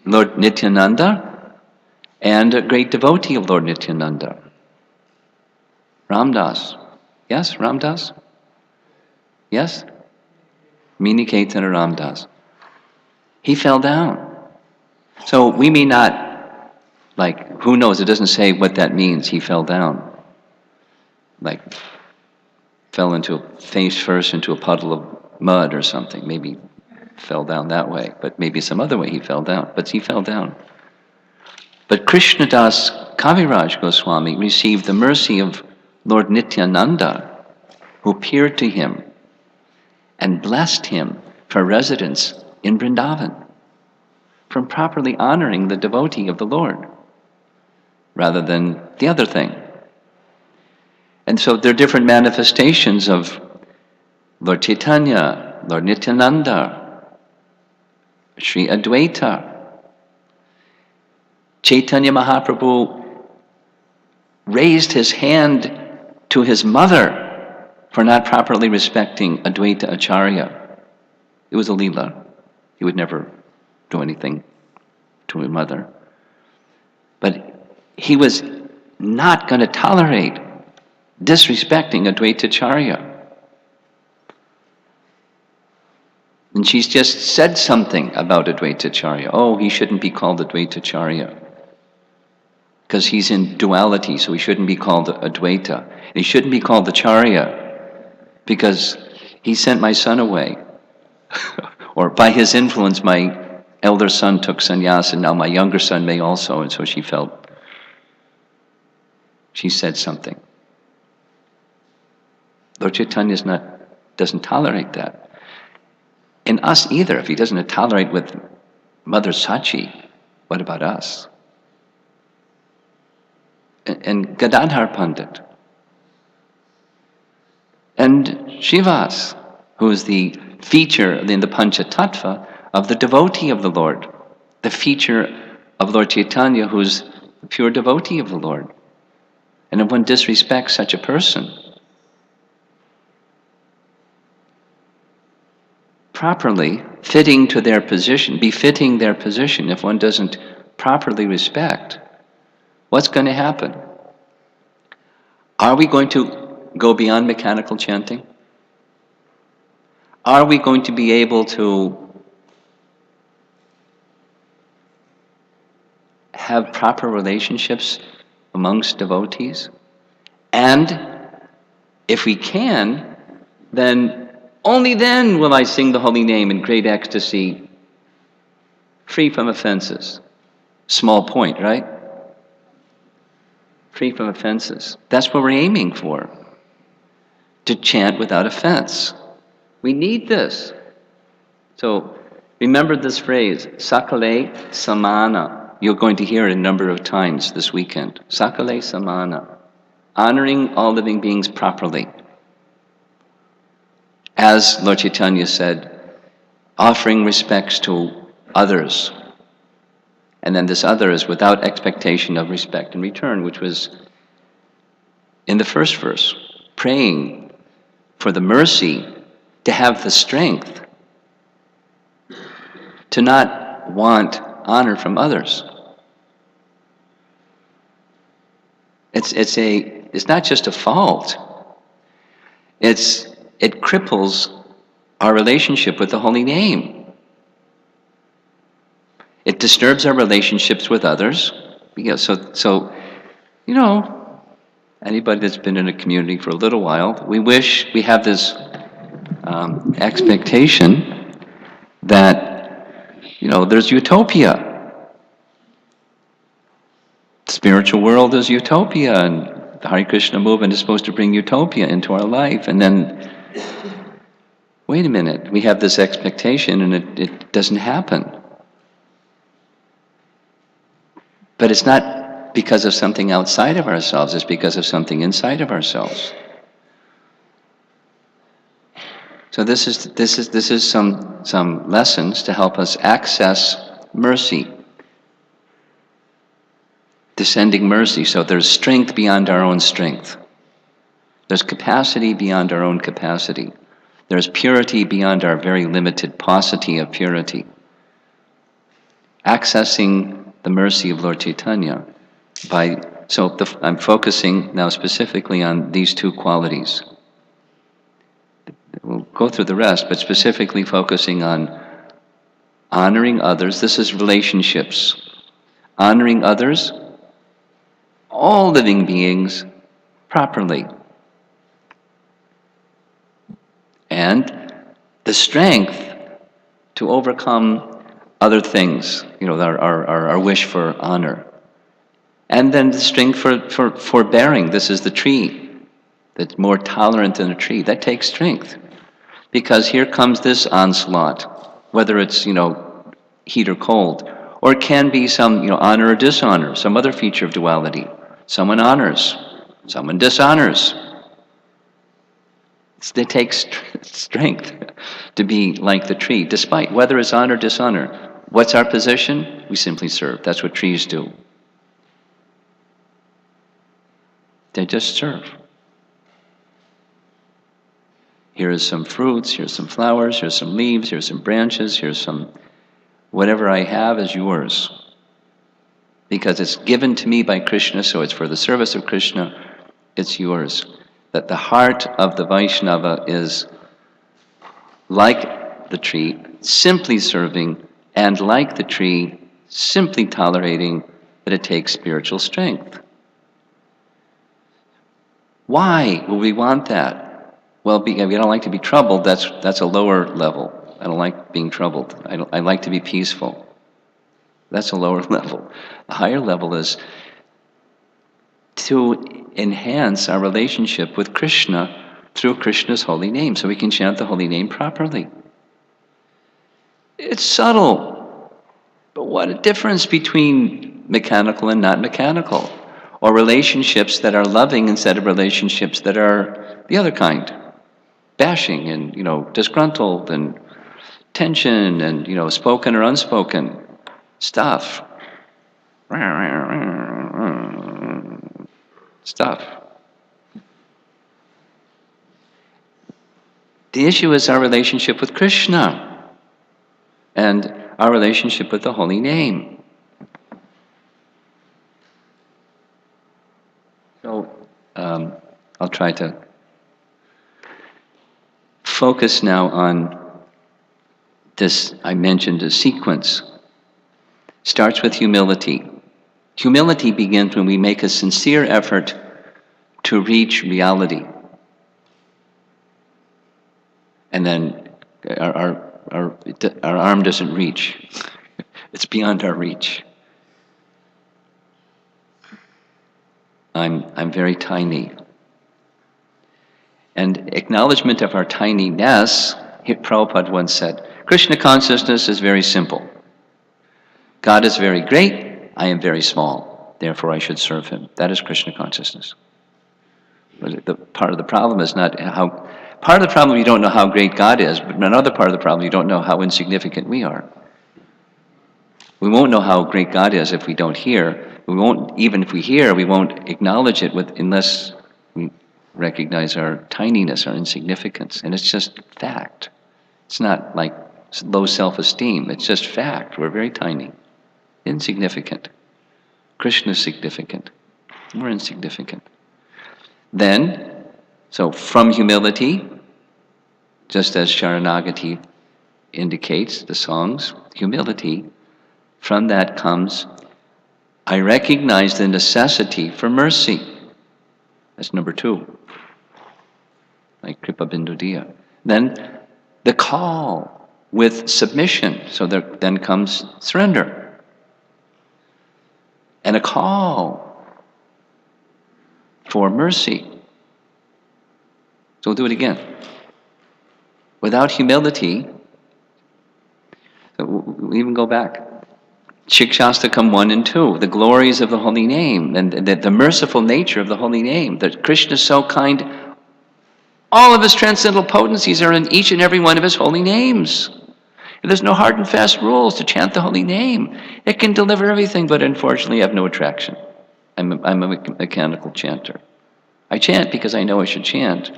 Lord Nityananda and a great devotee of Lord Nityananda, Ramdas. Yes, Ramdas? Yes? Miniketana Ramdas. He fell down. So we may not, like, who knows, it doesn't say what that means, he fell down. Like, fell face first into a puddle of mud or something. Maybe fell down that way, but maybe some other way he fell down. But he fell down. But Krishnadas Kaviraj Goswami received the mercy of Lord Nityananda, who appeared to him and blessed him for residence in Vrindavan, from properly honoring the devotee of the Lord, rather than the other thing. And so there are different manifestations of Lord Chaitanya, Lord Nityananda, Sri Advaita. Chaitanya Mahaprabhu raised his hand to his mother for not properly respecting Advaita Acharya. It was a leela. He would never do anything to his mother. But he was not going to tolerate disrespecting Advaita Acharya. And she's just said something about Advaita Acharya. Oh, he shouldn't be called Advaita Acharya, because he's in duality, so he shouldn't be called Advaita. And he shouldn't be called Acharya, because he sent my son away. Or by his influence, my elder son took sannyas, and now my younger son may also. And so she felt, she said something. Lord Chaitanya doesn't tolerate that. And us either. If he doesn't tolerate with Mother Sachi, what about us? And Gadadhar Pandit. And Shivas, who is the feature in the Panchatattva of the devotee of the Lord. The feature of Lord Chaitanya, who's the pure devotee of the Lord. And if one disrespects such a person, properly fitting to their position, befitting their position, if one doesn't properly respect, what's going to happen? Are we going to go beyond mechanical chanting? Are we going to be able to have proper relationships amongst devotees? And if we can, then only then will I sing the holy name in great ecstasy, free from offenses. Small point, right? Free from offenses. That's what we're aiming for. To chant without offense. We need this. So remember this phrase, Sakale Samana. You're going to hear it a number of times this weekend. Sakale Samana. Honoring all living beings properly. As Lord Chaitanya said, offering respects to others. And then this other is without expectation of respect in return, which was in the first verse, praying for the mercy to have the strength to not want honor from others. It's not just a fault. It cripples our relationship with the holy name. It disturbs our relationships with others. So you know, anybody that's been in a community for a little while, we have this expectation that, there's utopia. The spiritual world is utopia, and the Hare Krishna movement is supposed to bring utopia into our life. And then, wait a minute, we have this expectation and it doesn't happen. But it's not because of something outside of ourselves, it's because of something inside of ourselves. So this is some lessons to help us access mercy. Descending mercy, so there's strength beyond our own strength. There's capacity beyond our own capacity. There's purity beyond our very limited paucity of purity. accessing the mercy of Lord Chaitanya I'm focusing now specifically on these two qualities. We'll go through the rest, but specifically focusing on honoring others. This is relationships. Honoring others, all living beings, properly. And the strength to overcome other things, our wish for honor. And then the strength for forbearing. This is the tree that's more tolerant than a tree. That takes strength. Because here comes this onslaught, whether it's, heat or cold, or it can be some, honor or dishonor, some other feature of duality. Someone honors, someone dishonors. It takes strength to be like the tree, despite whether it's honor or dishonor. What's our position? We simply serve. That's what trees do. They just serve. Here is some fruits, here's some flowers, here's some leaves, here's some branches, here's some... Whatever I have is yours. Because it's given to me by Krishna, so it's for the service of Krishna, it's yours. That the heart of the Vaishnava is like the tree, simply serving, and like the tree, simply tolerating, that it takes spiritual strength. Why would we want that? Well, because we don't like to be troubled. That's a lower level. I don't like being troubled. I like to be peaceful. That's a lower level. A higher level is to enhance our relationship with Krishna through Krishna's holy name, so we can chant the holy name properly. It's subtle, but what a difference between mechanical and not mechanical, or relationships that are loving instead of relationships that are the other kind, bashing and disgruntled and tension and spoken or unspoken stuff. The issue is our relationship with Krishna and our relationship with the holy name. So I'll try to focus now on this. I mentioned a sequence. Starts with humility. Humility begins when we make a sincere effort to reach reality. And then our arm doesn't reach. It's beyond our reach. I'm very tiny. And acknowledgement of our tininess, Prabhupada once said, Krishna consciousness is very simple. God is very great, I am very small, therefore I should serve him. That is Krishna consciousness. But part of the problem is not how... Part of the problem, you don't know how great God is, but another part of the problem, you don't know how insignificant we are. We won't know how great God is if we don't hear. We won't, even if we hear, we won't acknowledge it unless we recognize our tininess, our insignificance. And it's just fact. It's not like low self-esteem. It's just fact. We're very tiny, insignificant. Krishna's significant. We're insignificant. Then, so from humility, just as Sharanagati indicates, the songs, humility, from that comes, I recognize the necessity for mercy. That's number 2. Like Kripa Bindudiya. Then the call with submission. So there then comes surrender. And a call for mercy. So we'll do it again. Without humility, we'll even go back. Shikshastakam 1 and 2, the glories of the holy name and the merciful nature of the holy name, that Krishna is so kind. All of his transcendental potencies are in each and every one of his holy names. And there's no hard and fast rules to chant the holy name. It can deliver everything, but unfortunately I have no attraction. I'm a mechanical chanter. I chant because I know I should chant,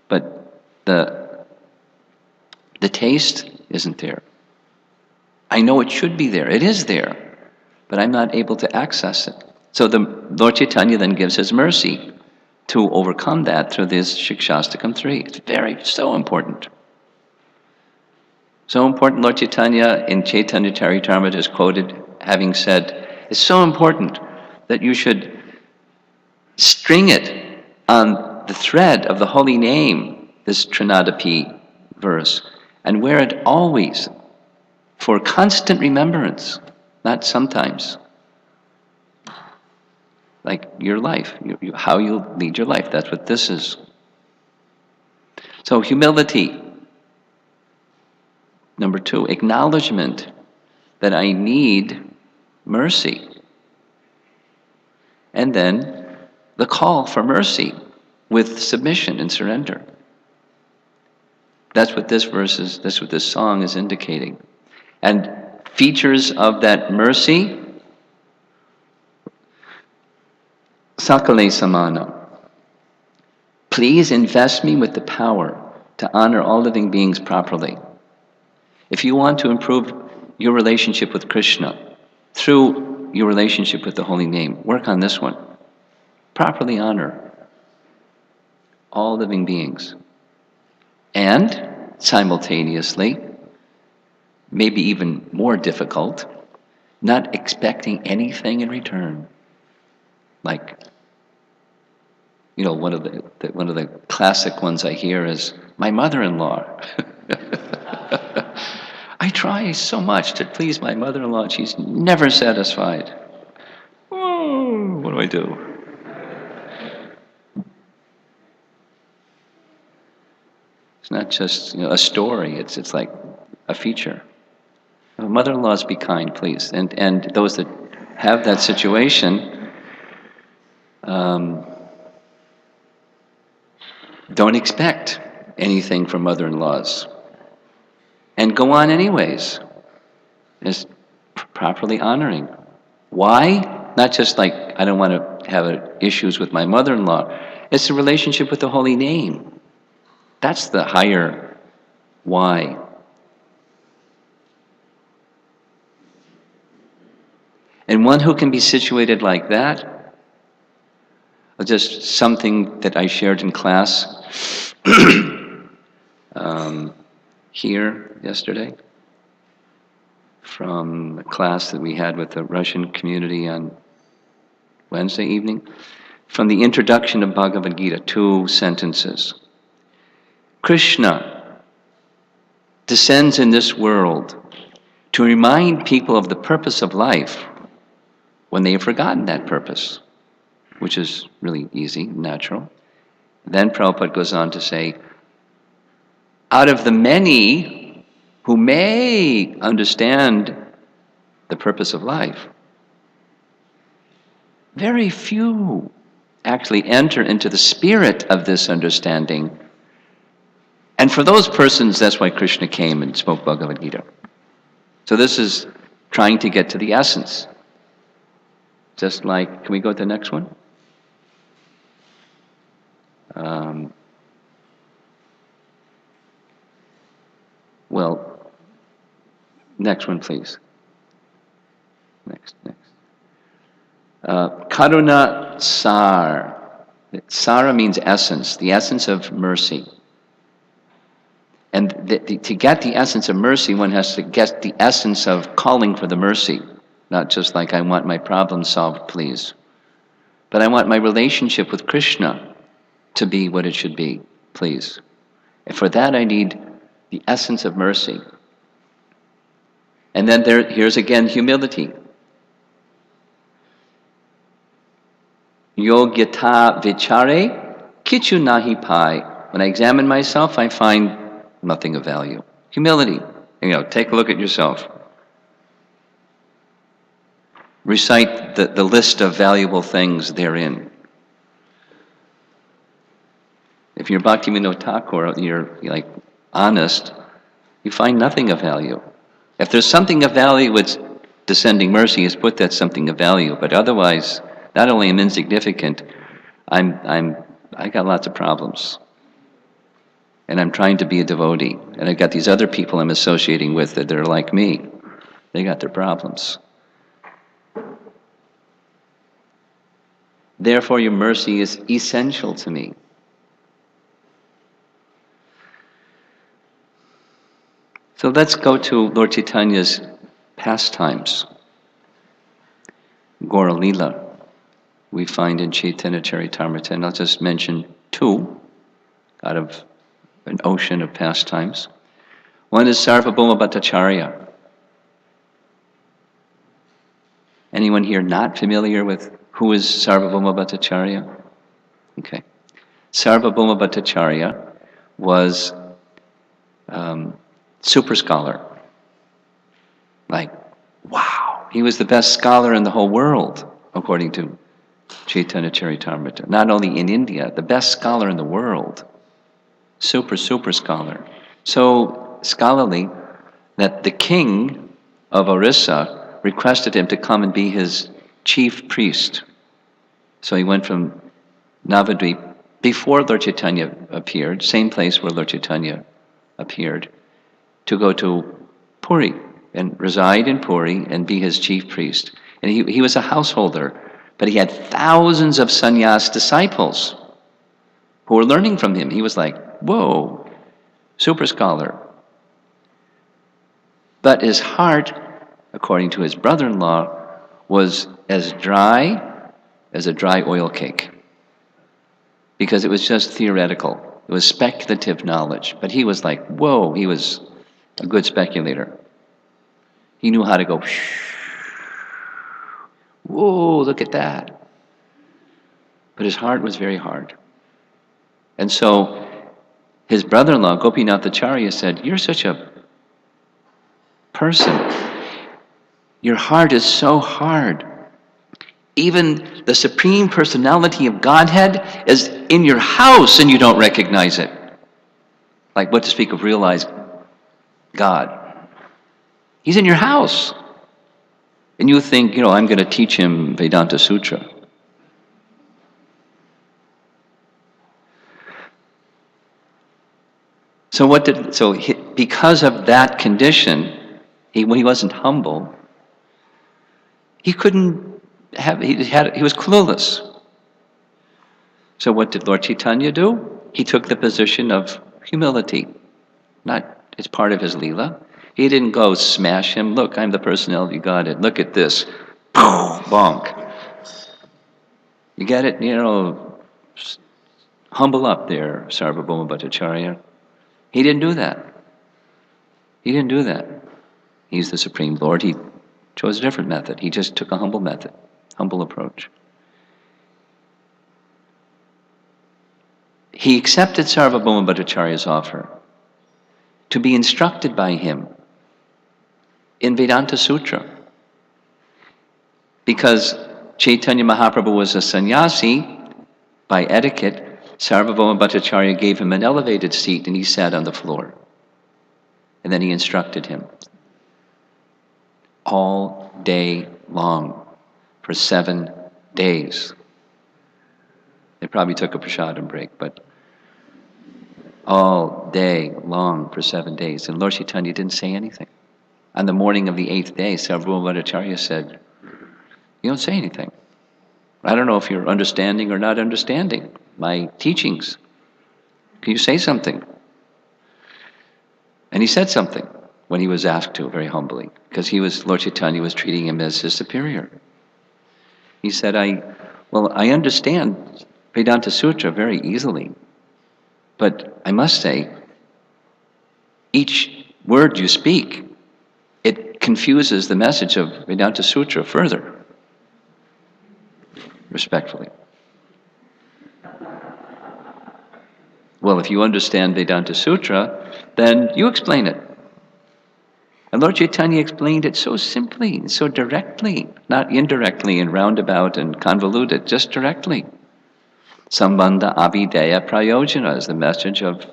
but the taste isn't there. I know it should be there. It is there, but I'm not able to access it. So the Lord Chaitanya then gives his mercy to overcome that through this Shikshastakam 3. It's so important. So important, Lord Chaitanya in Chaitanya Charitamrita is quoted having said, it's so important that you should string it on the thread of the holy name, this Trinadapi verse, and wear it always for constant remembrance, not sometimes. Like your life, how you lead your life, that's what this is. So humility. Number 2, acknowledgement that I need mercy. And then the call for mercy with submission and surrender. That's what this verse is, that's what this song is indicating. And features of that mercy, Sakale Samana. Please invest me with the power to honor all living beings properly. If you want to improve your relationship with Krishna through your relationship with the holy name, work on this one. Properly honor all living beings. And simultaneously, maybe even more difficult, not expecting anything in return. Like, you know, one of the classic ones I hear is, my mother-in-law. I try so much to please my mother-in-law, and she's never satisfied. Oh, what do I do? It's not just, you know, a story, it's like a feature. Mother-in-laws, be kind, please. And those that have that situation, don't expect anything from mother-in-laws. And go on anyways. Just properly honoring. Why? Not just like, I don't want to have issues with my mother-in-law. It's the relationship with the holy name. That's the higher why. And one who can be situated like that, just something that I shared in class here yesterday, from a class that we had with the Russian community on Wednesday evening, from the introduction of Bhagavad Gita, 2 sentences. Krishna descends in this world to remind people of the purpose of life when they have forgotten that purpose, which is really easy, natural. Then Prabhupada goes on to say, out of the many who may understand the purpose of life, very few actually enter into the spirit of this understanding. And for those persons, that's why Krishna came and spoke Bhagavad Gita. So this is trying to get to the essence. Just like, can we go to the next one? Well, next one, please. Next. Karuna Sar. Sara means essence, the essence of mercy. And to get the essence of mercy, one has to get the essence of calling for the mercy. Not just like, I want my problem solved, please. But I want my relationship with Krishna to be what it should be, please. And for that I need the essence of mercy. And then here's again humility. Yogyata vichare kichu nahi pai. When I examine myself, I find nothing of value. Humility. Take a look at yourself. Recite the list of valuable things therein. If you're Bhaktivinoda Thakur, you're like honest, you find nothing of value. If there's something of value with descending mercy, it's put that something of value. But otherwise, not only am insignificant, I got lots of problems. And I'm trying to be a devotee. And I've got these other people I'm associating with that are like me. They got their problems. Therefore, your mercy is essential to me. So let's go to Lord Chaitanya's pastimes. Gaura Lila, we find in Chaitanya Charitamrita, and I'll just mention two out of an ocean of pastimes. One is Sarvabhauma Bhattacharya. Anyone here not familiar with who is Sarvabhauma Bhattacharya? Okay. Sarvabhauma Bhattacharya was super scholar. Like, wow, he was the best scholar in the whole world, according to Chaitanya Charitamrita. Not only in India, the best scholar in the world. Super scholar. So scholarly that the king of Orissa requested him to come and be his chief priest. So he went from Navadvip, before Lord Chaitanya appeared, same place where Lord Chaitanya appeared, to go to Puri and reside in Puri and be his chief priest. And he was a householder, but he had thousands of sannyas disciples who were learning from him. He was like, whoa, super scholar. But his heart, according to his brother-in-law, was as dry as a dry oil cake, because it was just theoretical. It was speculative knowledge. But he was like, whoa, he was a good speculator. He knew how to go, whoa, look at that. But his heart was very hard. And so his brother-in-law, Gopinath Acharya, said, you're such a person. Your heart is so hard. Even the Supreme Personality of Godhead is in your house and you don't recognize it. Like, what to speak of realized God. He's in your house. And you think, I'm going to teach him Vedanta Sutra. So because of that condition, he wasn't humble. He couldn't have, he was clueless. So what did Lord Chaitanya do? He took the position of humility. It's part of his Leela. He didn't go smash him. Look, I'm the personality of Godhead. Look at this. Bonk. You get it? Humble up there, Sarvabhauma Bhattacharya. He didn't do that. He didn't do that. He's the Supreme Lord. He chose a different method. He just took a humble method, humble approach. He accepted Sarvabhauma Bhattacharya's offer to be instructed by him in Vedanta Sutra. Because Chaitanya Mahaprabhu was a sannyasi, by etiquette, Sarvabhauma Bhattacharya gave him an elevated seat and he sat on the floor. And then he instructed him all day long for 7 days. They probably took a prasadam break, but all day long for 7 days. And Lord Chaitanya didn't say anything. On the morning of the 8th day, Sarvabhauma Bhattacharya said, you don't say anything. I don't know if you're understanding or not understanding my teachings. Can you say something? And he said something when he was asked to, very humbly, because Lord Chaitanya was treating him as his superior. He said, I understand Vedanta Sutra very easily, but I must say, each word you speak, it confuses the message of Vedanta Sutra further. Respectfully. Well, if you understand Vedanta Sutra, then you explain it. And Lord Chaitanya explained it so simply, so directly, not indirectly and roundabout and convoluted, just directly. Sambandha Abhideya Prayojana is the message of,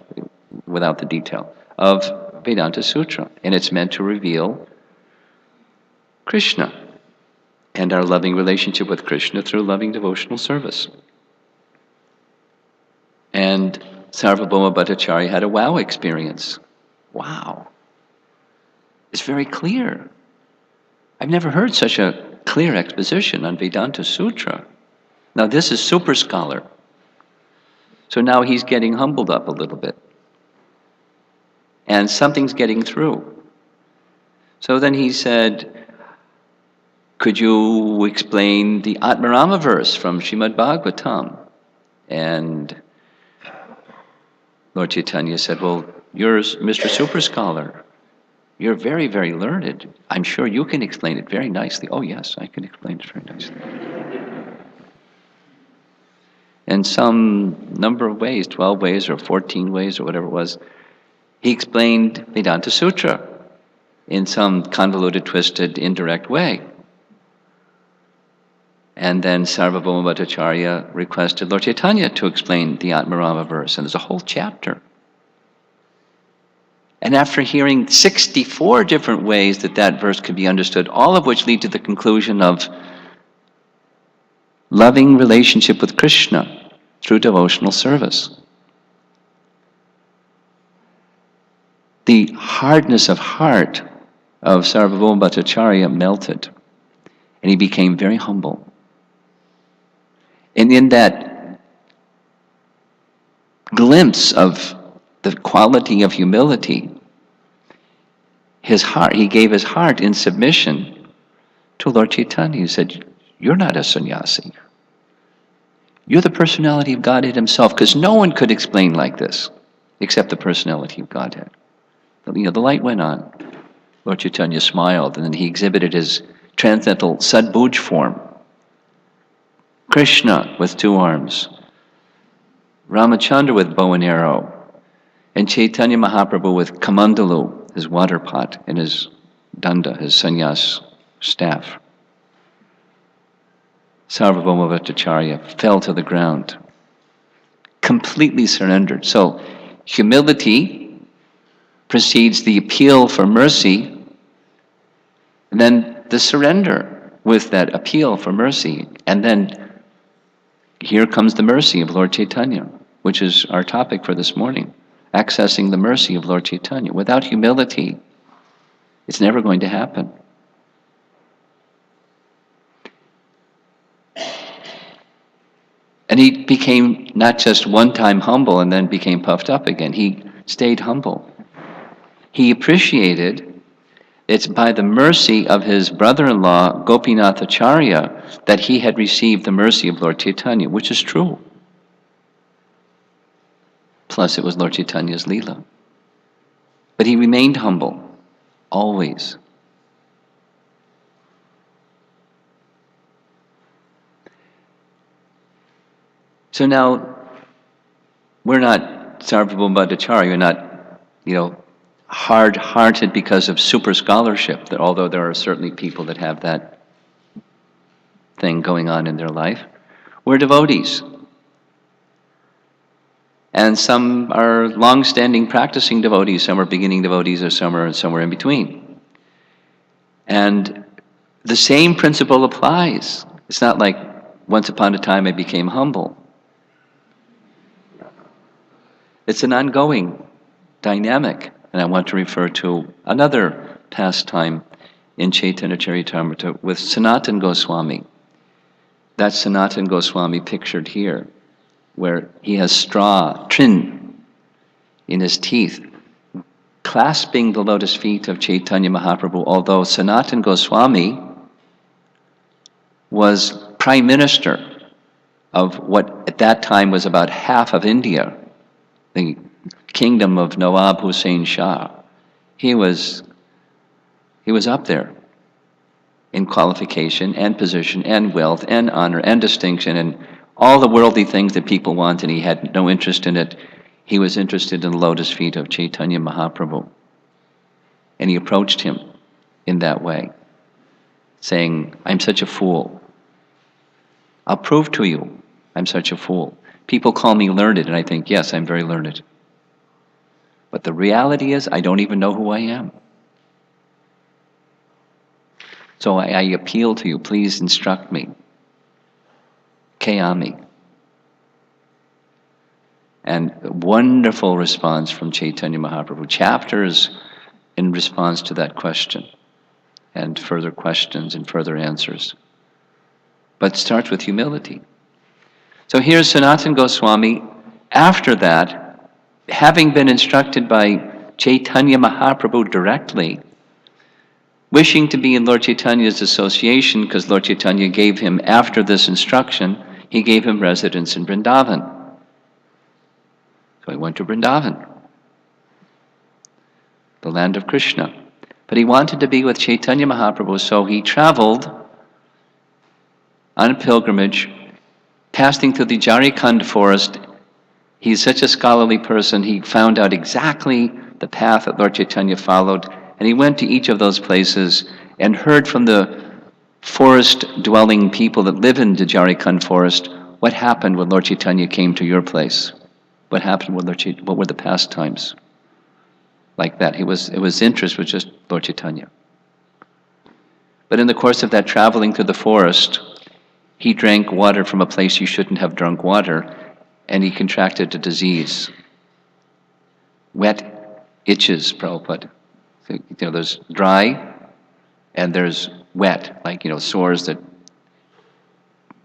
without the detail, of Vedanta Sutra. And it's meant to reveal Krishna and our loving relationship with Krishna through loving devotional service. And Sarvabhauma Bhattacharya had a wow experience. Wow. It's very clear. I've never heard such a clear exposition on Vedanta Sutra. Now this is super scholar. So now he's getting humbled up a little bit. And something's getting through. So then he said, could you explain the Atmarama verse from Srimad Bhagavatam? And Lord Chaitanya said, well, you're Mr. Super Scholar. You're very, very learned. I'm sure you can explain it very nicely. Oh yes, I can explain it very nicely. In some number of ways, 12 ways or 14 ways or whatever it was, he explained Vedanta Sutra in some convoluted, twisted, indirect way. And then Sarvabhauma Bhattacharya requested Lord Chaitanya to explain the Atmarama verse, and there's a whole chapter. And after hearing 64 different ways that that verse could be understood, all of which lead to the conclusion of loving relationship with Krishna through devotional service. The hardness of heart of Sarvabhauma Bhattacharya melted, and he became very humble. And in that glimpse of the quality of humility, he gave his heart in submission to Lord Chaitanya. He said, you're not a sannyasi. You're the personality of Godhead himself, because no one could explain like this except the personality of Godhead. The light went on. Lord Chaitanya smiled, and then he exhibited his transcendental Sadbhuj form. Krishna with 2 arms, Ramachandra with bow and arrow, and Chaitanya Mahaprabhu with Kamandalu, his water pot, and his danda, his sannyas staff. Sarvabhauma Bhattacharya fell to the ground, completely surrendered. So humility precedes the appeal for mercy, and then the surrender with that appeal for mercy, and then here comes the mercy of Lord Chaitanya, which is our topic for this morning, accessing the mercy of Lord Chaitanya. Without humility, it's never going to happen. And he became not just one time humble and then became puffed up again. He stayed humble. He appreciated it's by the mercy of his brother-in-law, Gopinath Acharya, that he had received the mercy of Lord Chaitanya, which is true. Plus, it was Lord Chaitanya's Leela. But he remained humble, always. So now, we're not Sarvabhauma Bhattacharya, we're not, hard-hearted because of super scholarship, that although there are certainly people that have that thing going on in their life, we're devotees. And some are long-standing practicing devotees, some are beginning devotees, or some are somewhere in between. And the same principle applies. It's not like once upon a time I became humble. It's an ongoing dynamic. And I want to refer to another pastime in Chaitanya Charitamrita with Sanatana Goswami. That's Sanatana Goswami pictured here, where he has straw, trin, in his teeth, clasping the lotus feet of Chaitanya Mahaprabhu, although Sanatana Goswami was prime minister of what at that time was about half of India, the kingdom of Nawab Hussain Shah. He was up there in qualification and position and wealth and honor and distinction and all the worldly things that people want, and he had no interest in it. He was interested in the lotus feet of Chaitanya Mahaprabhu. And he approached him in that way, saying, I'm such a fool. I'll prove to you I'm such a fool. People call me learned, and I think, yes, I'm very learned. But the reality is, I don't even know who I am. So I appeal to you, please instruct me. Kayami. And a wonderful response from Chaitanya Mahaprabhu, chapters in response to that question. and further questions and further answers. But it starts with humility. So here's Sanatana Goswami, after that, having been instructed by Chaitanya Mahaprabhu directly, wishing to be in Lord Chaitanya's association, because Lord Chaitanya gave him, after this instruction, he gave him residence in Vrindavan. So he went to Vrindavan, the land of Krishna. But he wanted to be with Chaitanya Mahaprabhu, so he traveled on a pilgrimage, passing through the Jharikand forest. He's such a scholarly person, he found out exactly the path that Lord Chaitanya followed, and he went to each of those places and heard from the forest-dwelling people that live in the Jharikand forest what happened when Lord Chaitanya came to your place. What happened with what were the pastimes? Like that. His interest was just Lord Chaitanya. But in the course of that traveling through the forest, he drank water from a place he shouldn't have drunk water, and he contracted a disease. Wet itches, Prabhupada. So, there's dry and there's wet, like, sores that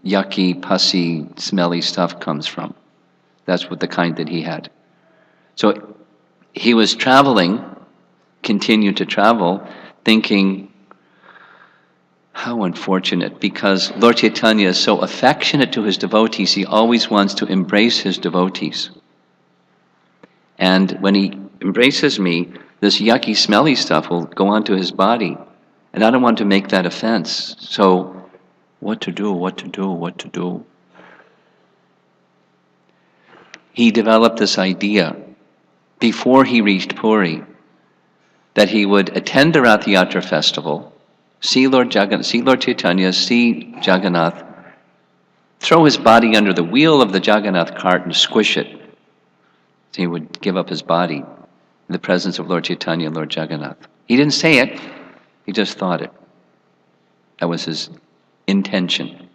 yucky, pussy, smelly stuff comes from. That's what the kind that he had. So he was traveling, continued to travel, thinking, how unfortunate, because Lord Chaitanya is so affectionate to his devotees, he always wants to embrace his devotees. And when he embraces me, this yucky, smelly stuff will go onto his body. And I don't want to make that offense. So, what to do? He developed this idea, before he reached Puri, that he would attend the Rath Yatra festival, see Lord Chaitanya, see Jagannath, throw his body under the wheel of the Jagannath cart and squish it. So he would give up his body in the presence of Lord Chaitanya and Lord Jagannath. He didn't say it, he just thought it. That was his intention.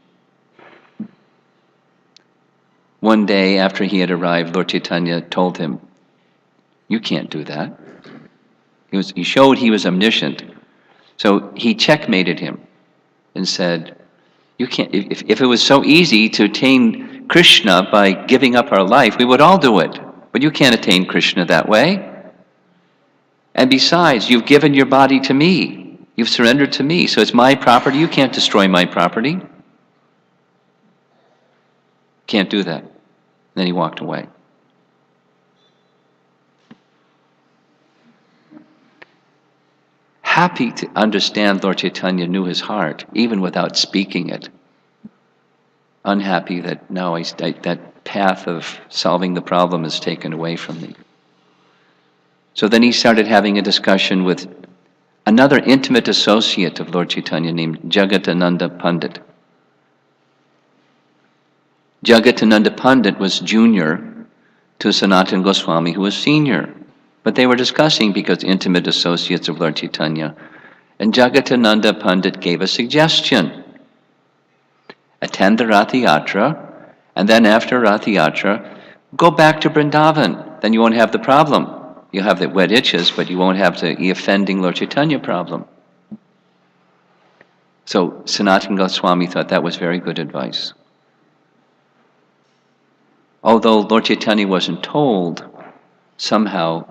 One day after he had arrived, Lord Chaitanya told him, you can't do that. He showed he was omniscient. So he checkmated him and said, you can't, if it was so easy to attain Krishna by giving up our life, we would all do it. But you can't attain Krishna that way. And besides, you've given your body to me. You've surrendered to me. So it's my property. You can't destroy my property. Can't do that. Then he walked away. Happy to understand Lord Chaitanya knew his heart, even without speaking it. Unhappy that now that path of solving the problem is taken away from me. So then he started having a discussion with another intimate associate of Lord Chaitanya named Jagatananda Pandit. Jagatananda Pandit was junior to Sanatana Goswami, who was senior. But they were discussing, because intimate associates of Lord Chaitanya. And Jagatananda Pandit gave a suggestion. Attend the Rath Yatra, and then after Rath Yatra, go back to Vrindavan. Then you won't have the problem. You'll have the wet itches, but you won't have the offending Lord Chaitanya problem. So Sanatana Goswami thought that was very good advice. Although Lord Chaitanya wasn't told, somehow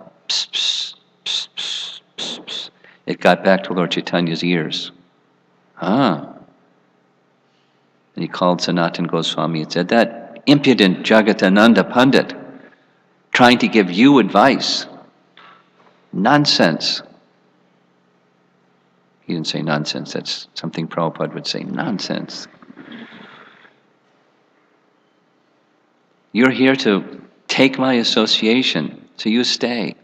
it got back to Lord Chaitanya's ears. And he called Sanatana Goswami and said, that impudent Jagatananda Pandit trying to give you advice. Nonsense. He didn't say nonsense, that's something Prabhupada would say, nonsense. You're here to take my association, so you stay.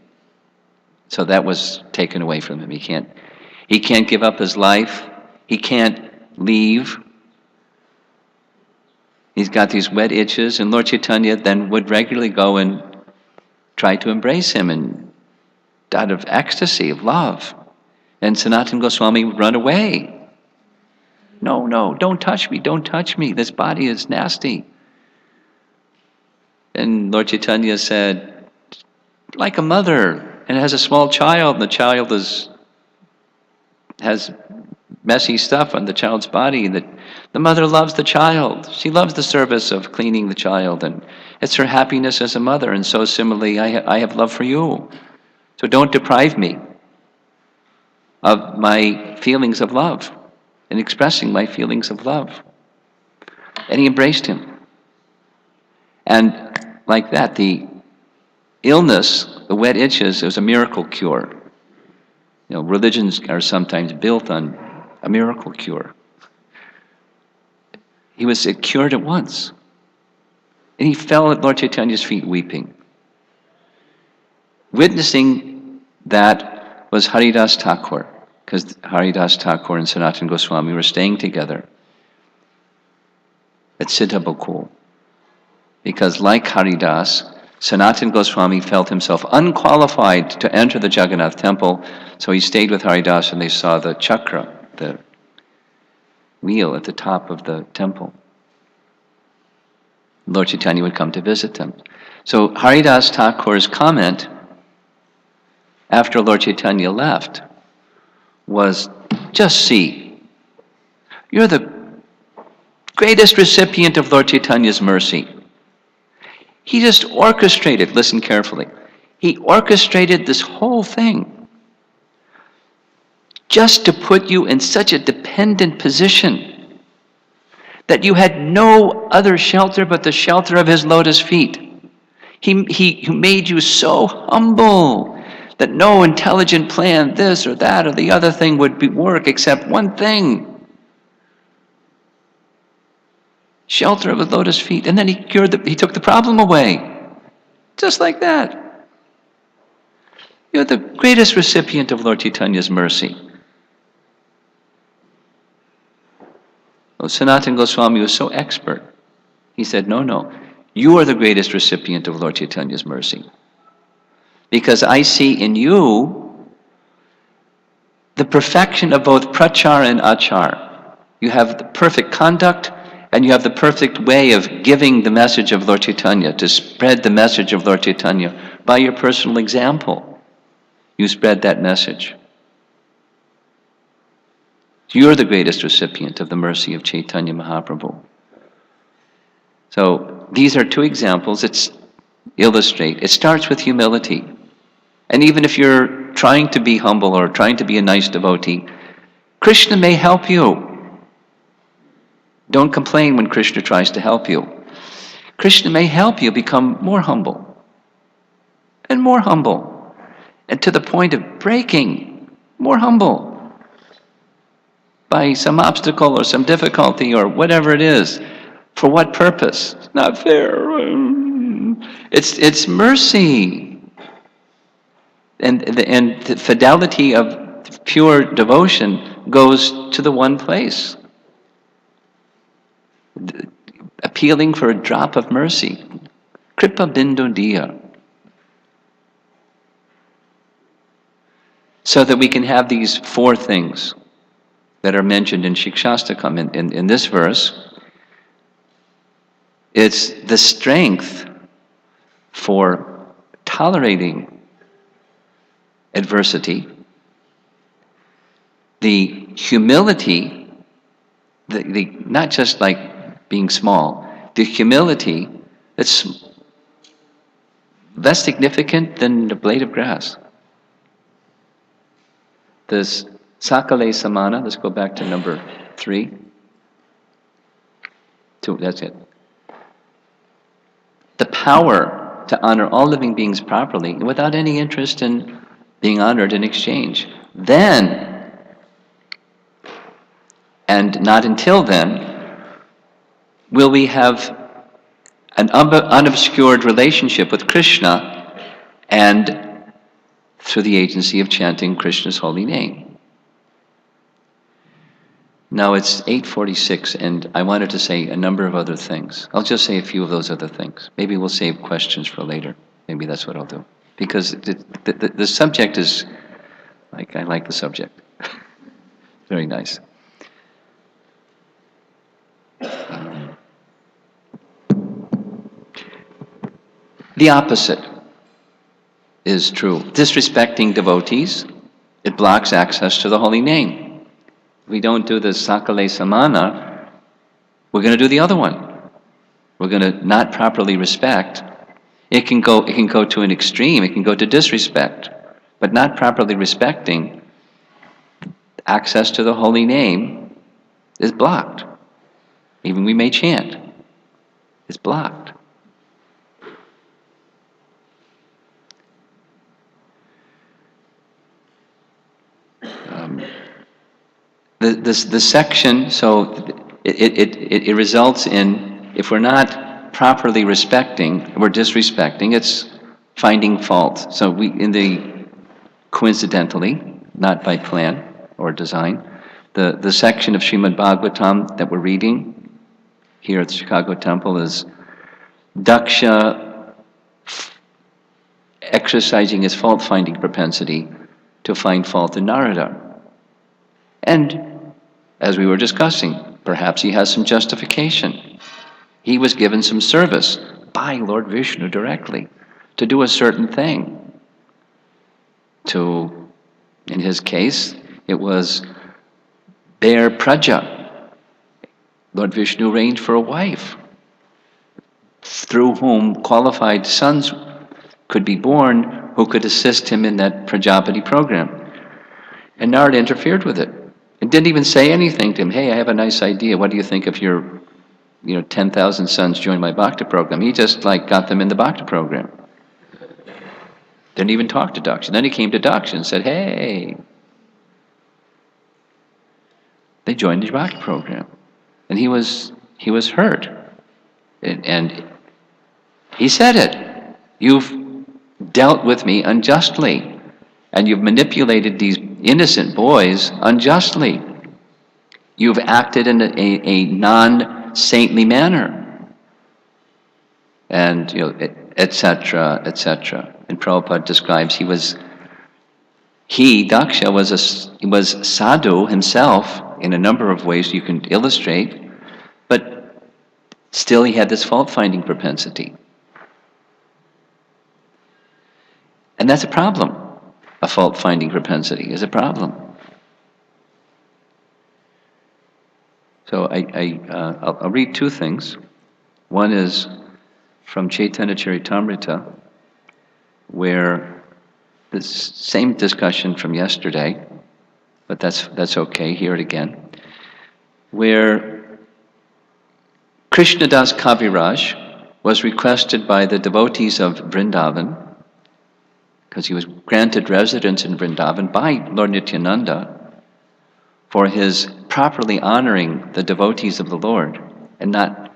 So that was taken away from him. He can't give up his life. He can't leave. He's got these wet itches, and Lord Chaitanya then would regularly go and try to embrace him, and out of ecstasy of love. And Sanatana Goswami would run away. No, don't touch me, this body is nasty. And Lord Chaitanya said, like a mother, and has a small child, and the child has messy stuff on the child's body, that the mother loves the child. She loves the service of cleaning the child, and it's her happiness as a mother. And so similarly, I have love for you. So don't deprive me of my feelings of love and expressing my feelings of love. And he embraced him. And like that, the illness, the wet itches, it was a miracle cure. You know, religions are sometimes built on a miracle cure. He was cured at once. And he fell at Lord Chaitanya's feet weeping. Witnessing that was Haridas Thakur, because Haridas Thakur and Sanatana Goswami were staying together at Siddha Bakul. Because like Haridas, Sanatana Goswami felt himself unqualified to enter the Jagannath temple, so he stayed with Haridas and they saw the chakra, the wheel at the top of the temple. Lord Chaitanya would come to visit them. So Haridas Thakur's comment after Lord Chaitanya left was, just see, you're the greatest recipient of Lord Chaitanya's mercy. He just orchestrated, listen carefully, he orchestrated this whole thing just to put you in such a dependent position that you had no other shelter but the shelter of his lotus feet. He made you so humble that no intelligent plan, this or that or the other thing would work except one thing. Shelter of his lotus feet. And then he took the problem away. Just like that. You're the greatest recipient of Lord Chaitanya's mercy. Well, Sanatana Goswami was so expert. He said, no, you are the greatest recipient of Lord Chaitanya's mercy. Because I see in you the perfection of both prachar and achar. You have the perfect conduct and you have the perfect way of giving the message of Lord Chaitanya, to spread the message of Lord Chaitanya. By your personal example, you spread that message. You're the greatest recipient of the mercy of Chaitanya Mahaprabhu. So these are two examples that illustrate. It starts with humility. And even if you're trying to be humble or trying to be a nice devotee, Krishna may help you. Don't complain when Krishna tries to help you. Krishna may help you become more humble. And more humble. And to the point of breaking, more humble. By some obstacle or some difficulty or whatever it is. For what purpose? It's not fair. It's mercy. And the fidelity of pure devotion goes to the one place. Appealing for a drop of mercy. Kripa bindu diya. So that we can have these four things that are mentioned in Shikshastakam in this verse. It's the strength for tolerating adversity, the humility, the not just like being small, the humility that's less significant than the blade of grass. This Sakale Samana, let's go back to number 3. 2, that's it. The power to honor all living beings properly without any interest in being honored in exchange. Then, and not until then, will we have an unobscured relationship with Krishna and through the agency of chanting Krishna's holy name. Now it's 8:46 and I wanted to say a number of other things. I'll just say a few of those other things. Maybe we'll save questions for later. Maybe that's what I'll do. Because the subject is, I like the subject. Very nice. The opposite is true. Disrespecting devotees, it blocks access to the holy name. we don't do the Sakale Samana, we're going to do the other one. We're going to not properly respect. It can go to an extreme, it can go to disrespect, but not properly respecting access to the holy name is blocked. Even we may chant, it's blocked. The section, so it results in, if we're not properly respecting, we're disrespecting, it's finding fault. So coincidentally, not by plan or design, the section of Srimad Bhagavatam that we're reading here at the Chicago Temple is Daksha exercising his fault-finding propensity to find fault in Narada. And as we were discussing, perhaps he has some justification. He was given some service by Lord Vishnu directly to do a certain thing. In his case, it was bear praja. Lord Vishnu arranged for a wife through whom qualified sons could be born who could assist him in that Prajapati program. And Narada interfered with it. And didn't even say anything to him. Hey, I have a nice idea. What do you think if your 10,000 sons join my Bhakti program? He just got them in the Bhakti program. Didn't even talk to Daksha. Then he came to Daksha and said, hey. They joined the Bhakti program. And he was hurt. And he said it. You've dealt with me unjustly. And you've manipulated these innocent boys unjustly. You've acted in a non-saintly manner. And, etc., etc. And Prabhupada describes Daksha was sadhu himself in a number of ways you can illustrate, but still he had this fault-finding propensity. And that's a problem. A fault-finding propensity is a problem. So I'll read two things. One is from Chaitanya Charitamrita, where the same discussion from yesterday, but that's okay, hear it again, where Krishnadas Kaviraj was requested by the devotees of Vrindavan, because he was granted residence in Vrindavan by Lord Nityananda for his properly honoring the devotees of the Lord and not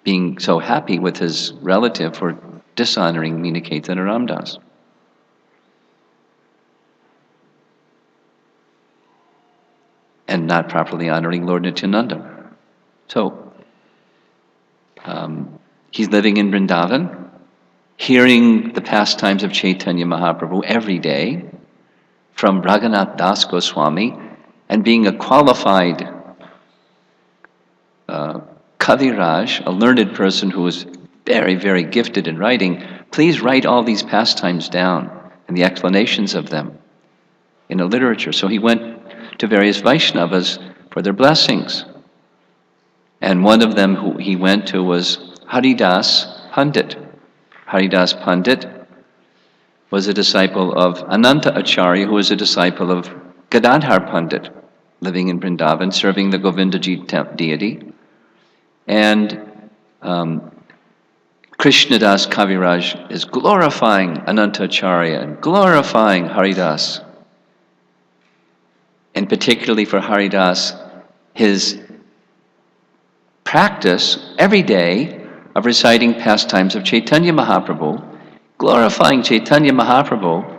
being so happy with his relative for dishonoring Miniketan or Ramdas. And not properly honoring Lord Nityananda. So, he's living in Vrindavan, hearing the pastimes of Chaitanya Mahaprabhu every day from Raghunath Das Goswami, and being a qualified Kaviraj, a learned person who was very, very gifted in writing, please write all these pastimes down and the explanations of them in a literature. So he went to various Vaishnavas for their blessings. And one of them who he went to was Haridas Pandit. Haridas Pandit was a disciple of Ananta Acharya, who was a disciple of Gadadhar Pandit, living in Vrindavan, serving the Govindaji deity. And Krishnadas Kaviraj is glorifying Ananta Acharya and glorifying Haridas. And particularly for Haridas, his practice every day of reciting pastimes of Chaitanya Mahaprabhu, glorifying Chaitanya Mahaprabhu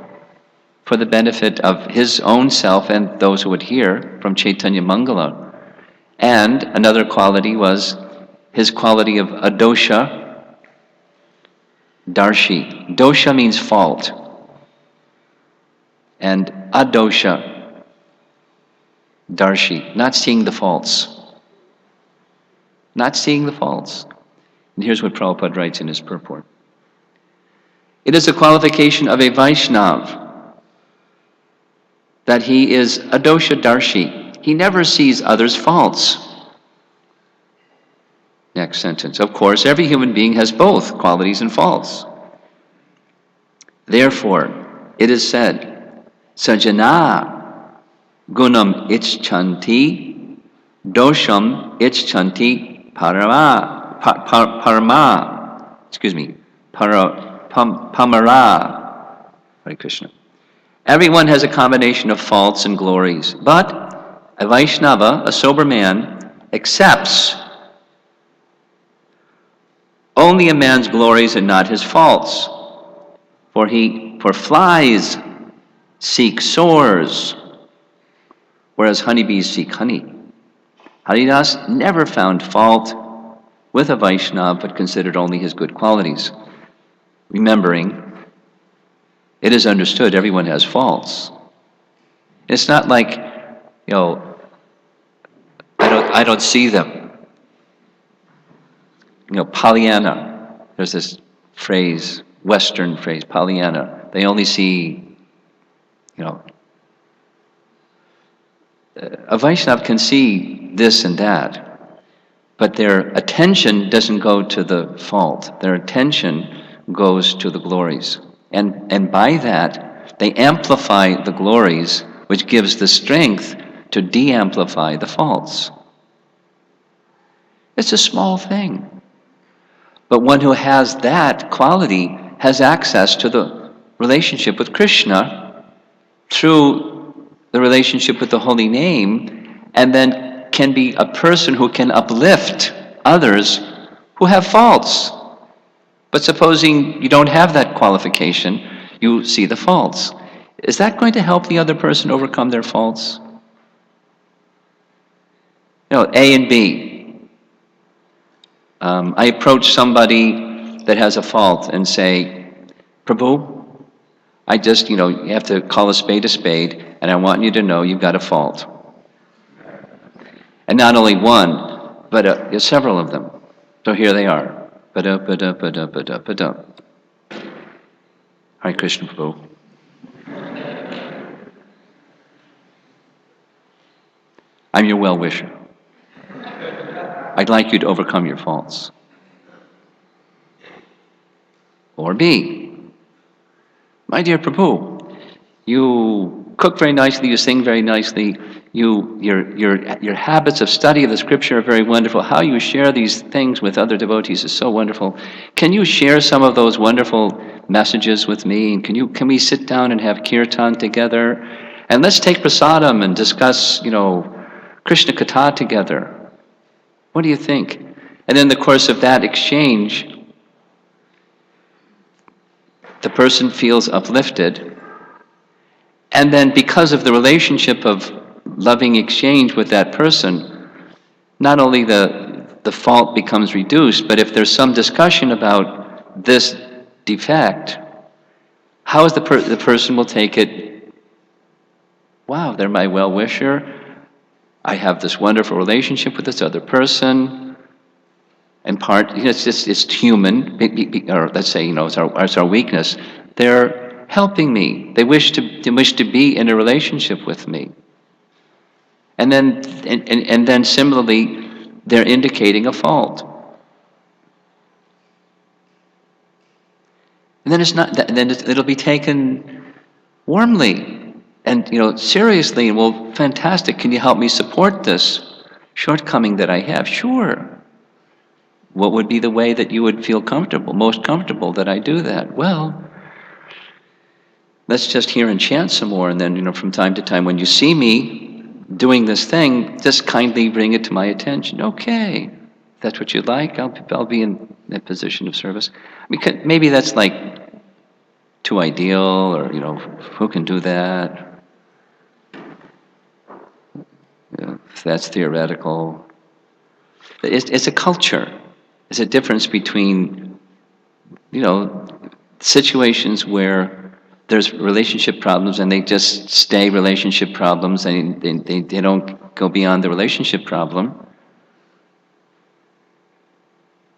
for the benefit of his own self and those who would hear from Chaitanya Mangala. And another quality was his quality of adosha darshi. Dosha means fault. And adosha darshi, not seeing the faults. Not seeing the faults. And here's what Prabhupada writes in his purport. It is a qualification of a Vaishnav that he is adosha darshi, he never sees others' faults. Next sentence. Of course, every human being has both qualities and faults. Therefore, it is said, Sajana gunam icchanti, dosham icchanti pamara. Hare Krishna. Everyone has a combination of faults and glories, but a Vaishnava, a sober man, accepts only a man's glories and not his faults. For flies seek sores, whereas honeybees seek honey. Haridas never found fault with a Vaishnava, but considered only his good qualities. Remembering, it is understood everyone has faults. It's not like, I don't see them. Pollyanna. There's this phrase, Western phrase, Pollyanna. They only see, a Vaishnava can see this and that, but their attention doesn't go to the fault. Their attention goes to the glories. And by that, they amplify the glories, which gives the strength to de-amplify the faults. It's a small thing. But one who has that quality has access to the relationship with Krishna through the relationship with the holy name, and then can be a person who can uplift others who have faults. But supposing you don't have that qualification, you see the faults. Is that going to help the other person overcome their faults? A and B. I approach somebody that has a fault and say, Prabhu, I just, you have to call a spade, and I want you to know you've got a fault. And not only one, but several of them. So here they are. Hare Krishna, Prabhu. I'm your well-wisher. I'd like you to overcome your faults. Or B, my dear Prabhu, you cook very nicely, you sing very nicely, your habits of study of the scripture are very wonderful. How you share these things with other devotees is so wonderful. Can you share some of those wonderful messages with me? And can we sit down and have kirtan together? And let's take prasadam and discuss, Krishna Katha together. What do you think? And in the course of that exchange, the person feels uplifted. And then because of the relationship of loving exchange with that person, not only the fault becomes reduced, but if there's some discussion about this defect, how is the person will take it, wow, they're my well-wisher, I have this wonderful relationship with this other person, and it's human, or let's say, it's our weakness. They're helping me. They wish to be in a relationship with me. And then similarly, they're indicating a fault. And then it'll be taken warmly. And seriously, well, fantastic, can you help me support this shortcoming that I have? Sure. What would be the way that you would feel most comfortable that I do that? Well, let's just hear and chant some more, and then, from time to time, when you see me doing this thing, just kindly bring it to my attention. Okay, if that's what you'd like, I'll be in a position of service. Maybe that's like too ideal, or, who can do that? If that's theoretical. It's a culture. It's a difference between, situations where there's relationship problems and they just stay relationship problems and they don't go beyond the relationship problem.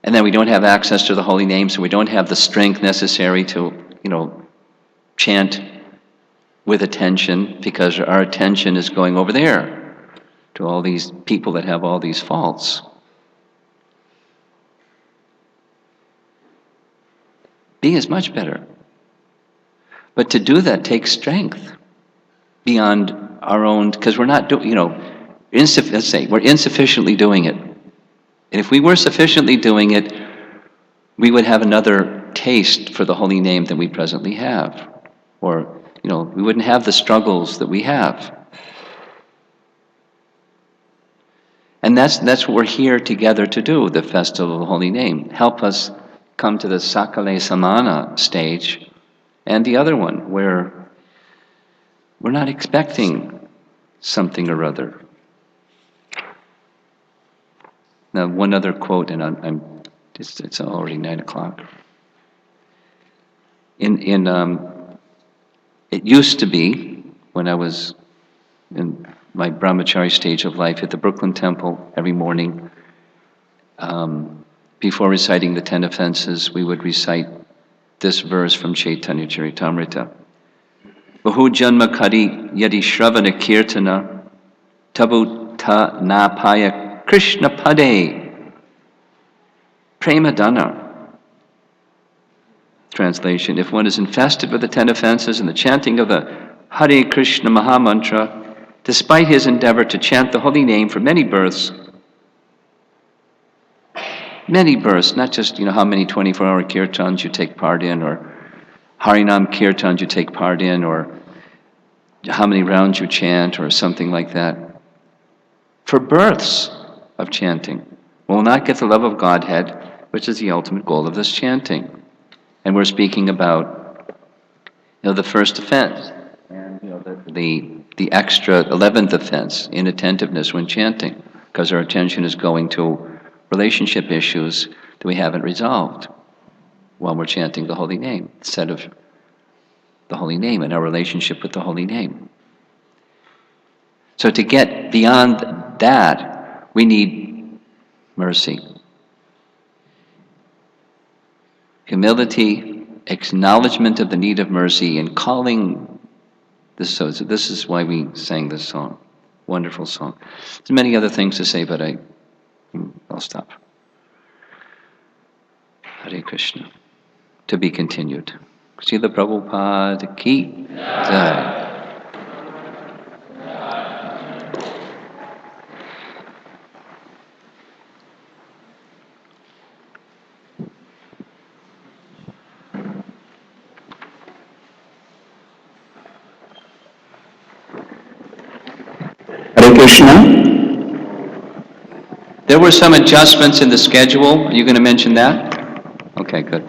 And then we don't have access to the holy name, so we don't have the strength necessary to, chant with attention because our attention is going over there. to all these people that have all these faults. Being is much better. But to do that takes strength beyond our own, because we're not doing, let's say, we're insufficiently doing it. And if we were sufficiently doing it, we would have another taste for the holy name than we presently have. Or, we wouldn't have the struggles that we have. And that's what we're here together to do, the Festival of the Holy Name. Help us come to the Sakale Samana stage, and the other one, where we're not expecting something or other. Now, one other quote, and it's already 9:00. It used to be, when I was in my brahmachari stage of life at the Brooklyn Temple every morning, before reciting the 10 offenses, we would recite this verse from Chaitanya Charitamrita. Bahu janma kari yadi shravana kirtana tabu ta na paya Krishna pade premadana. Translation: if one is infested with the 10 offenses and the chanting of the Hare Krishna Mahamantra, despite his endeavor to chant the holy name for many births, not just how many 24-hour kirtans you take part in, or Harinam kirtans you take part in, or how many rounds you chant, or something like that. For births of chanting, will not get the love of Godhead, which is the ultimate goal of this chanting. And we're speaking about, the first offense, and the extra 11th offense, inattentiveness when chanting, because our attention is going to relationship issues that we haven't resolved while we're chanting the holy name, instead of the holy name and our relationship with the holy name. So to get beyond that, we need mercy. Humility, acknowledgement of the need of mercy, and calling this. So this is why we sang this song. Wonderful song. There's many other things to say, but I'll stop. Hare Krishna. To be continued. Srila Prabhupada ki jai. Hare Krishna. There were some adjustments in the schedule. Are you going to mention that? Okay, good.